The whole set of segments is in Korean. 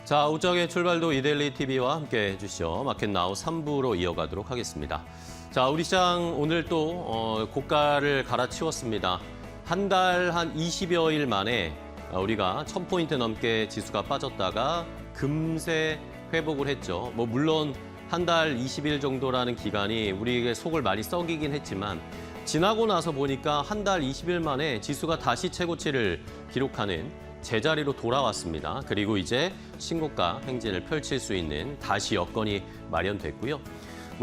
자, 우정의 출발도 이데일리 TV와 함께 해주시죠. 마켓나우 3부로 이어가도록 하겠습니다. 자, 우리 시장 오늘 또 고가를 갈아치웠습니다. 한 달 한 20여일 만에 우리가 1000포인트 넘게 지수가 빠졌다가 금세 회복을 했죠. 물론 한 달 20일 정도라는 기간이 우리에게 속을 많이 썩이긴 했지만 지나고 나서 보니까 한 달 20일 만에 지수가 다시 최고치를 기록하는 제자리로 돌아왔습니다. 그리고 이제 신고가 행진을 펼칠 수 있는 다시 여건이 마련됐고요.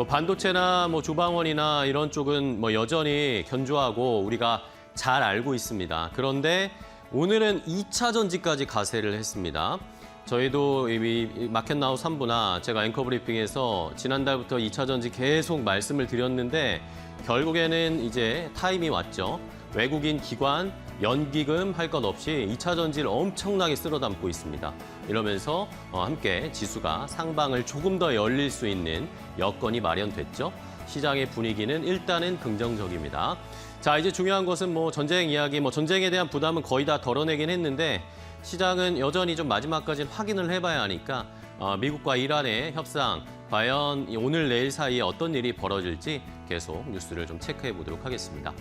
반도체나 조방원이나 이런 쪽은 여전히 견조하고 우리가 잘 알고 있습니다. 그런데 오늘은 2차 전지까지 가세를 했습니다. 저희도 이 마켓나우 3부나 제가 앵커 브리핑에서 지난달부터 2차 전지 계속 말씀을 드렸는데 결국에는 이제 타임이 왔죠. 외국인 기관, 연기금 할 것 없이 2차 전지를 엄청나게 쓸어담고 있습니다. 이러면서 함께 지수가 상방을 조금 더 열릴 수 있는 여건이 마련됐죠. 시장의 분위기는 일단은 긍정적입니다. 자, 이제 중요한 것은 전쟁 이야기, 전쟁에 대한 부담은 거의 다 덜어내긴 했는데 시장은 여전히 좀 마지막까지는 확인을 해봐야 하니까 미국과 이란의 협상, 과연 오늘 내일 사이에 어떤 일이 벌어질지 계속 뉴스를 좀 체크해 보도록 하겠습니다.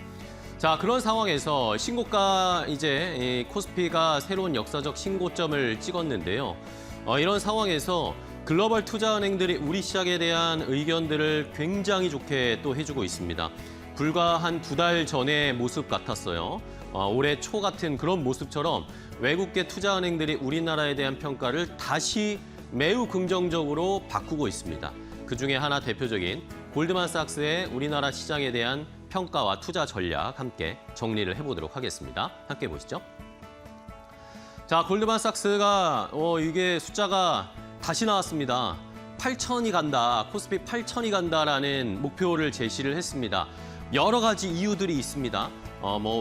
자, 그런 상황에서 신고가 이제 코스피가 새로운 역사적 신고점을 찍었는데요. 이런 상황에서 글로벌 투자은행들이 우리 시장에 대한 의견들을 굉장히 좋게 또 해주고 있습니다. 불과 한 2달 전의 모습 같았어요. 올해 초 같은 그런 모습처럼 외국계 투자은행들이 우리나라에 대한 평가를 다시 매우 긍정적으로 바꾸고 있습니다. 그중에 하나 대표적인 골드만삭스의 우리나라 시장에 대한 평가와 투자 전략 함께 정리를 해보도록 하겠습니다. 함께 보시죠. 자, 골드만삭스가 이게 숫자가 다시 나왔습니다. 8천이 간다, 코스피 8천이 간다라는 목표를 제시를 했습니다. 여러 가지 이유들이 있습니다.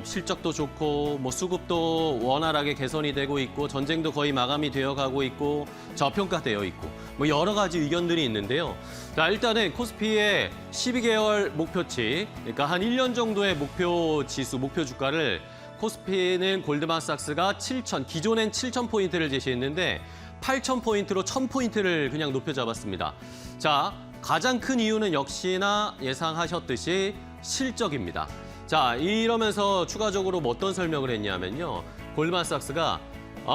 실적도 좋고, 수급도 원활하게 개선이 되고 있고, 전쟁도 거의 마감이 되어 가고 있고, 저평가되어 있고, 여러 가지 의견들이 있는데요. 자, 일단은 코스피의 12개월 목표치, 그러니까 한 1년 정도의 목표 지수, 목표 주가를 코스피는 골드만삭스가 7천, 기존엔 7,000포인트를 제시했는데 8,000포인트로 1,000포인트를 그냥 높여 잡았습니다. 자, 가장 큰 이유는 역시나 예상하셨듯이 실적입니다. 자, 이러면서 추가적으로 어떤 설명을 했냐면요. 골드만삭스가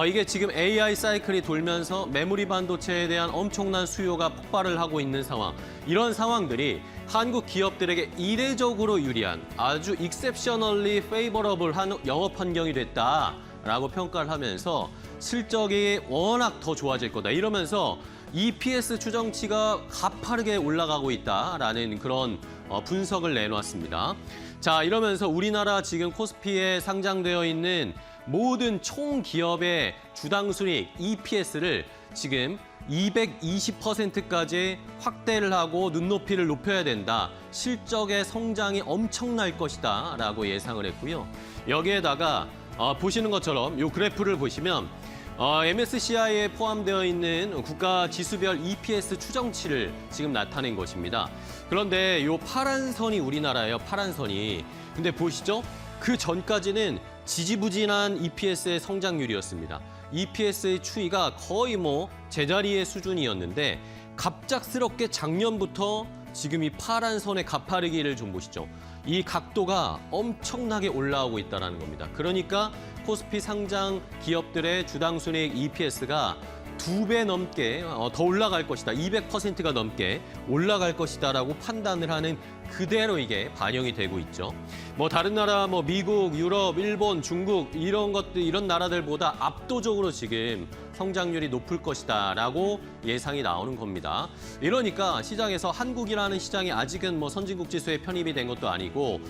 이게 지금 AI 사이클이 돌면서 메모리 반도체에 대한 엄청난 수요가 폭발을 하고 있는 상황. 이런 상황들이 한국 기업들에게 이례적으로 유리한 아주 exceptionally favorable한 영업 환경이 됐다라고 평가를 하면서 실적이 워낙 더 좋아질 거다. 이러면서 EPS 추정치가 가파르게 올라가고 있다라는 그런 분석을 내놓았습니다. 자, 이러면서 우리나라 지금 코스피에 상장되어 있는 모든 총 기업의 주당 순이익 EPS를 지금 220%까지 확대를 하고 눈높이를 높여야 된다. 실적의 성장이 엄청날 것이다 라고 예상을 했고요. 여기에다가 보시는 것처럼 이 그래프를 보시면 MSCI에 포함되어 있는 국가 지수별 EPS 추정치를 지금 나타낸 것입니다. 그런데 이 파란 선이 우리나라예요, 파란 선이. 근데 보시죠? 그 전까지는 지지부진한 EPS의 성장률이었습니다. EPS의 추이가 거의 제자리의 수준이었는데 갑작스럽게 작년부터 지금 이 파란 선의 가파르기를 좀 보시죠. 이 각도가 엄청나게 올라오고 있다는 겁니다. 그러니까 코스피 상장 기업들의 주당 순이익 EPS가 2배 넘게 더 올라갈 것이다. 200%가 넘게 올라갈 것이다라고 판단을 하는 그대로 이게 반영이 되고 있죠. 다른 나라 미국, 유럽, 일본, 중국 이런 것들 이런 나라들보다 압도적으로 지금 성장률이 높을 것이다라고 예상이 나오는 겁니다. 이러니까 시장에서 한국이라는 시장이 아직은 선진국 지수에 편입이 된 것도 아니고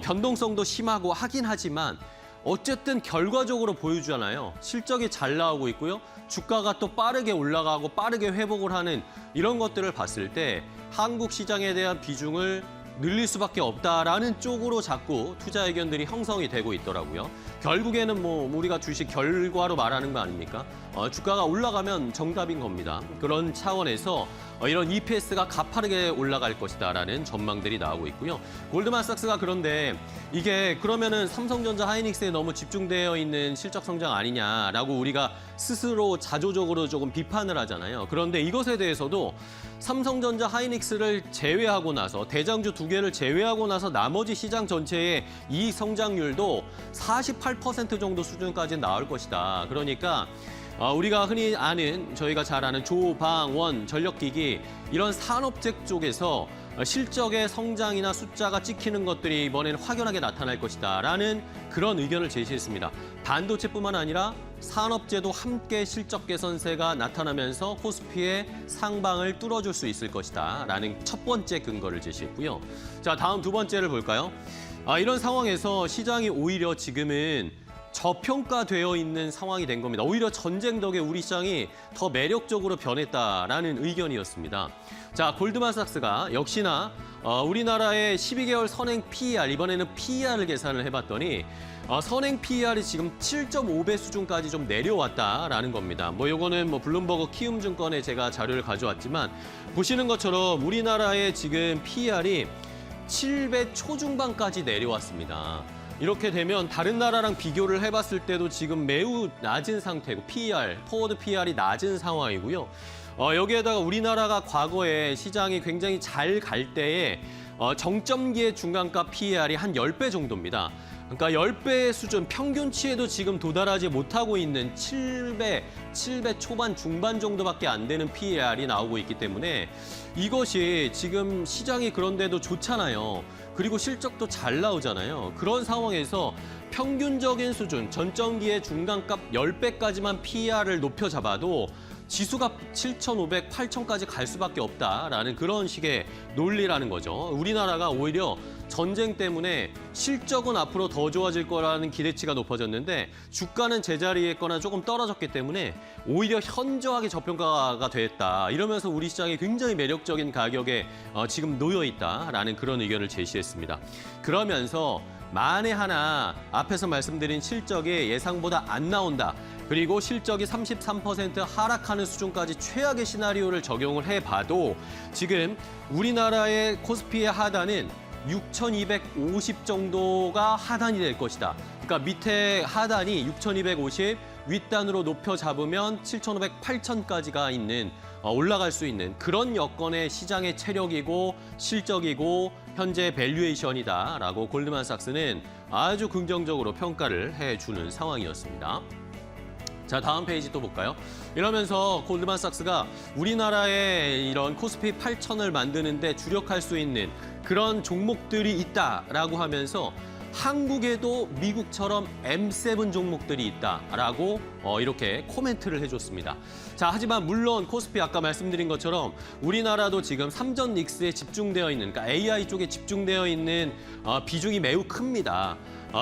변동성도 심하고 하긴 하지만 어쨌든 결과적으로 보여주잖아요. 실적이 잘 나오고 있고요. 주가가 또 빠르게 올라가고 빠르게 회복을 하는 이런 것들을 봤을 때 한국 시장에 대한 비중을 늘릴 수밖에 없다라는 쪽으로 자꾸 투자 의견들이 형성이 되고 있더라고요. 결국에는 우리가 주식 결과로 말하는 거 아닙니까? 주가가 올라가면 정답인 겁니다. 그런 차원에서 이런 EPS가 가파르게 올라갈 것이다라는 전망들이 나오고 있고요. 골드만삭스가 그런데 이게 그러면은 삼성전자 하이닉스에 너무 집중되어 있는 실적 성장 아니냐라고 우리가 스스로 자조적으로 조금 비판을 하잖아요. 그런데 이것에 대해서도 삼성전자 하이닉스를 제외하고 나서 대장주 두 개를 제외하고 나서 나머지 시장 전체의 이익 성장률도 48% 정도 수준까지 나올 것이다. 그러니까 우리가 흔히 아는 저희가 잘 아는 조방원 전력기기 이런 산업재 쪽에서 실적의 성장이나 숫자가 찍히는 것들이 이번에는 확연하게 나타날 것이다라는 그런 의견을 제시했습니다. 반도체뿐만 아니라 산업재도 함께 실적 개선세가 나타나면서 코스피의 상방을 뚫어줄 수 있을 것이다라는 첫 번째 근거를 제시했고요. 자, 다음 두 번째를 볼까요? 이런 상황에서 시장이 오히려 지금은 저평가되어 있는 상황이 된 겁니다. 오히려 전쟁 덕에 우리 시장이 더 매력적으로 변했다라는 의견이었습니다. 자, 골드만삭스가 역시나 우리나라의 12개월 선행 PER, 이번에는 PER을 계산을 해봤더니 선행 PER이 지금 7.5배 수준까지 좀 내려왔다라는 겁니다. 요거는 블룸버그 키움증권에 제가 자료를 가져왔지만 보시는 것처럼 우리나라의 지금 PER이 7배 초중반까지 내려왔습니다. 이렇게 되면 다른 나라랑 비교를 해봤을 때도 지금 매우 낮은 상태고 PER, 포워드 PER이 낮은 상황이고요. 여기에다가 우리나라가 과거에 시장이 굉장히 잘 갈 때에 정점기의 중간가 PER이 한 10배 정도입니다. 그러니까 10배 수준 평균치에도 지금 도달하지 못하고 있는 7배 초반 중반 정도밖에 안 되는 PER이 나오고 있기 때문에 이것이 지금 시장이 그런데도 좋잖아요. 그리고 실적도 잘 나오잖아요. 그런 상황에서 평균적인 수준, 전점기의 중간값 10배까지만 PER을 높여 잡아도 지수가 7,500, 8,000까지 갈 수밖에 없다라는 그런 식의 논리라는 거죠. 우리나라가 오히려 전쟁 때문에 실적은 앞으로 더 좋아질 거라는 기대치가 높아졌는데 주가는 제자리에 있거나 조금 떨어졌기 때문에 오히려 현저하게 저평가가 됐다. 이러면서 우리 시장이 굉장히 매력적인 가격에 지금 놓여 있다라는 그런 의견을 제시했습니다. 그러면서 만에 하나 앞에서 말씀드린 실적이 예상보다 안 나온다. 그리고 실적이 33% 하락하는 수준까지 최악의 시나리오를 적용을 해봐도 지금 우리나라의 코스피의 하단은 6,250 정도가 하단이 될 것이다. 그러니까 밑에 하단이 6,250, 윗단으로 높여 잡으면 7,500, 8,000까지가 있는 올라갈 수 있는 그런 여건의 시장의 체력이고 실적이고 현재 밸류에이션이다라고 골드만삭스는 아주 긍정적으로 평가를 해주는 상황이었습니다. 자, 다음 페이지 또 볼까요? 이러면서 골드만삭스가 우리나라의 이런 코스피 8,000을 만드는데 주력할 수 있는 그런 종목들이 있다라고 하면서 한국에도 미국처럼 M7 종목들이 있다라고 이렇게 코멘트를 해줬습니다. 자, 하지만 물론 코스피 아까 말씀드린 것처럼 우리나라도 지금 삼전 닉스에 집중되어 있는, 그러니까 AI 쪽에 집중되어 있는 비중이 매우 큽니다.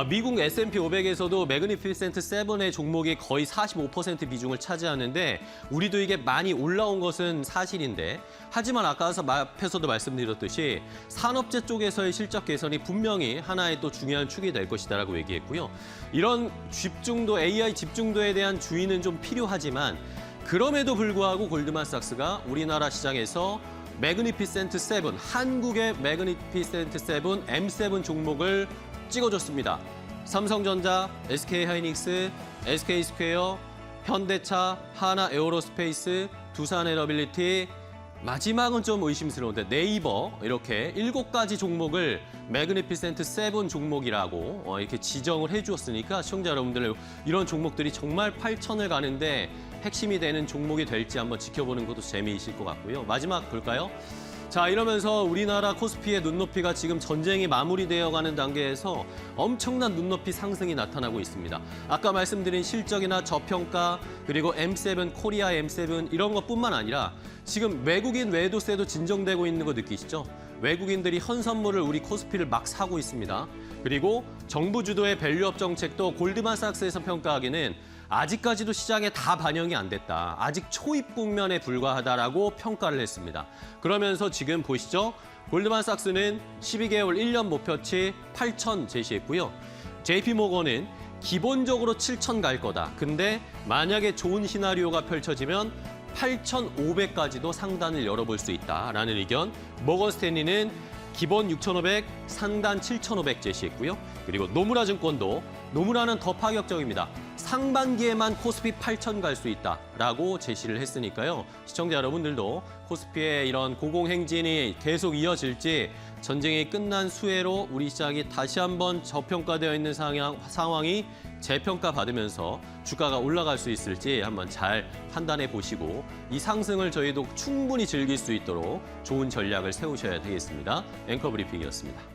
미국 S&P 500에서도 매그니피센트 7의 종목이 거의 45% 비중을 차지하는데 우리도 이게 많이 올라온 것은 사실인데 하지만 아까 앞에서도 말씀드렸듯이 산업재 쪽에서의 실적 개선이 분명히 하나의 또 중요한 축이 될 것이다라고 얘기했고요. 이런 집중도, AI 집중도에 대한 주의는 좀 필요하지만 그럼에도 불구하고 골드만삭스가 우리나라 시장에서 매그니피센트 7, 한국의 매그니피센트 7, M7 종목을 찍어줬습니다. 삼성전자, SK하이닉스, SK스퀘어, 현대차, 하나에어로스페이스, 두산에너빌리티, 마지막은 좀 의심스러운데 네이버 이렇게 7가지 종목을 매그니피센트 7 종목이라고 이렇게 지정을 해주었으니까 시청자 여러분들 이런 종목들이 정말 8,000을 가는데 핵심이 되는 종목이 될지 한번 지켜보는 것도 재미있을 것 같고요. 마지막 볼까요? 자, 이러면서 우리나라 코스피의 눈높이가 지금 전쟁이 마무리되어가는 단계에서 엄청난 눈높이 상승이 나타나고 있습니다. 아까 말씀드린 실적이나 저평가 그리고 M7, 코리아 M7 이런 것뿐만 아니라 지금 외국인 외도세도 진정되고 있는 거 느끼시죠? 외국인들이 현선물을 우리 코스피를 막 사고 있습니다. 그리고 정부 주도의 밸류업 정책도 골드만삭스에서 평가하기는 아직까지도 시장에 다 반영이 안 됐다. 아직 초입 국면에 불과하다라고 평가를 했습니다. 그러면서 지금 보시죠. 골드만삭스는 12개월 1년 목표치 8,000 제시했고요. JP모건은 기본적으로 7,000 갈 거다. 근데 만약에 좋은 시나리오가 펼쳐지면 8,500까지도 상단을 열어볼 수 있다라는 의견. 모건 스탠리는 기본 6,500, 상단 7,500 제시했고요. 그리고 노무라 증권도 노무라는 더 파격적입니다. 상반기에만 코스피 8,000 갈 수 있다라고 제시를 했으니까요. 시청자 여러분들도 코스피의 이런 고공행진이 계속 이어질지 전쟁이 끝난 수혜로 우리 시장이 다시 한번 저평가되어 있는 상황이 재평가받으면서 주가가 올라갈 수 있을지 한번 잘 판단해 보시고 이 상승을 저희도 충분히 즐길 수 있도록 좋은 전략을 세우셔야 되겠습니다. 앵커 브리핑이었습니다.